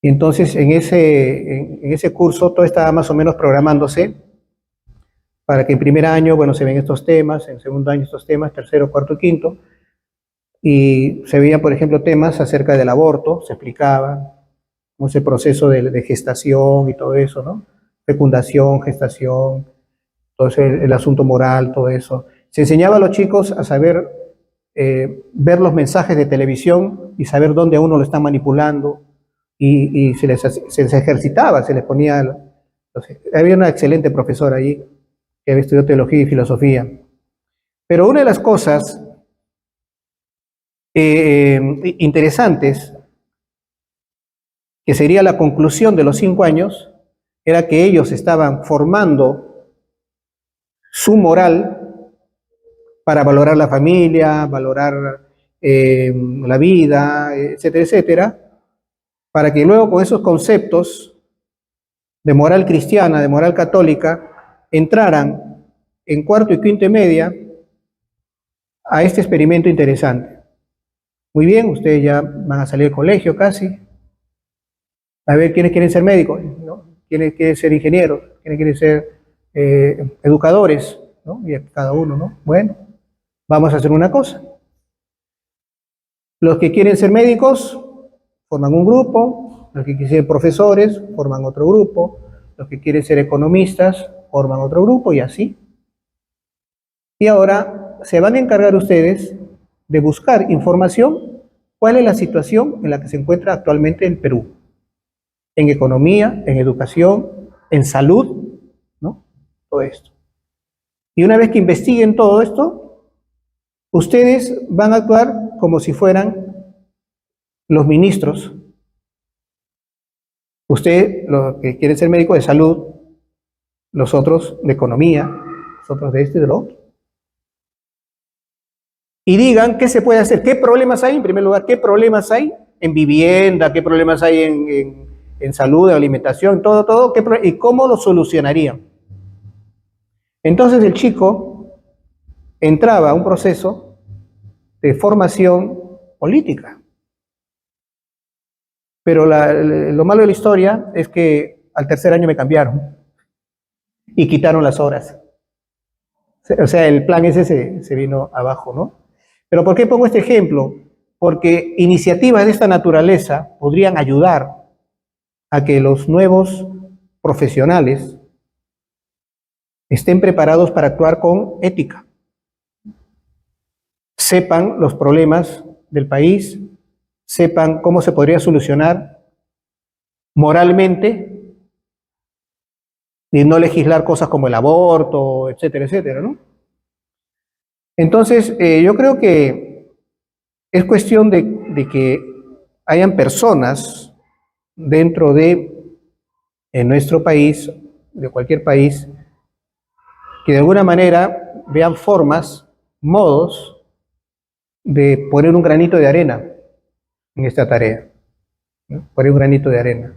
Y entonces en ese curso todo estaba más o menos programándose para que en primer año, bueno, se ven estos temas, en segundo año estos temas, tercero, cuarto, quinto, y se veían, por ejemplo, temas acerca del aborto, se explicaba cómo es el proceso de gestación y todo eso, ¿no? Fecundación, gestación, todo eso, el asunto moral, todo eso. Se enseñaba a los chicos a saber ver los mensajes de televisión y saber dónde a uno lo están manipulando, y se les ejercitaba, se les ponía... Entonces, había una excelente profesora allí que había estudiado teología y filosofía. Pero una de las cosas interesantes, que sería la conclusión de los 5 años, era que ellos estaban formando su moral para valorar la familia, valorar la vida, etcétera, etcétera, para que luego con esos conceptos de moral cristiana, de moral católica, entraran en cuarto y quinto y media a este experimento interesante. Muy bien, ustedes ya van a salir del colegio casi. A ver, ¿quiénes quieren ser médicos? ¿No? ¿Quiénes quieren ser ingenieros? ¿Quiénes quieren ser educadores? ¿No? Y cada uno, ¿no? Bueno, vamos a hacer una cosa. Los que quieren ser médicos forman un grupo, los que quieren ser profesores forman otro grupo, los que quieren ser economistas forman otro grupo y así. Y ahora se van a encargar ustedes de buscar información, cuál es la situación en la que se encuentra actualmente el Perú, en economía, en educación, en salud, ¿no? Todo esto. Y una vez que investiguen todo esto, ustedes van a actuar como si fueran los ministros. Usted, los que quieren ser médicos de salud, los otros de economía, los otros de este y de lo otro. Y digan qué se puede hacer, qué problemas hay, en primer lugar, qué problemas hay en vivienda, qué problemas hay en salud, en alimentación, todo, y cómo lo solucionarían. Entonces el chico entraba a un proceso de formación política. Pero lo malo de la historia es que al tercer año me cambiaron y quitaron las horas. O sea, el plan ese se vino abajo, ¿no? Pero ¿por qué pongo este ejemplo? Porque iniciativas de esta naturaleza podrían ayudar a que los nuevos profesionales estén preparados para actuar con ética, sepan los problemas del país, sepan cómo se podría solucionar moralmente y no legislar cosas como el aborto, etcétera, etcétera, ¿no? Entonces, yo creo que es cuestión de que hayan personas dentro de en nuestro país, de cualquier país, que de alguna manera vean formas, modos de poner un granito de arena en esta tarea, ¿no? Poner un granito de arena.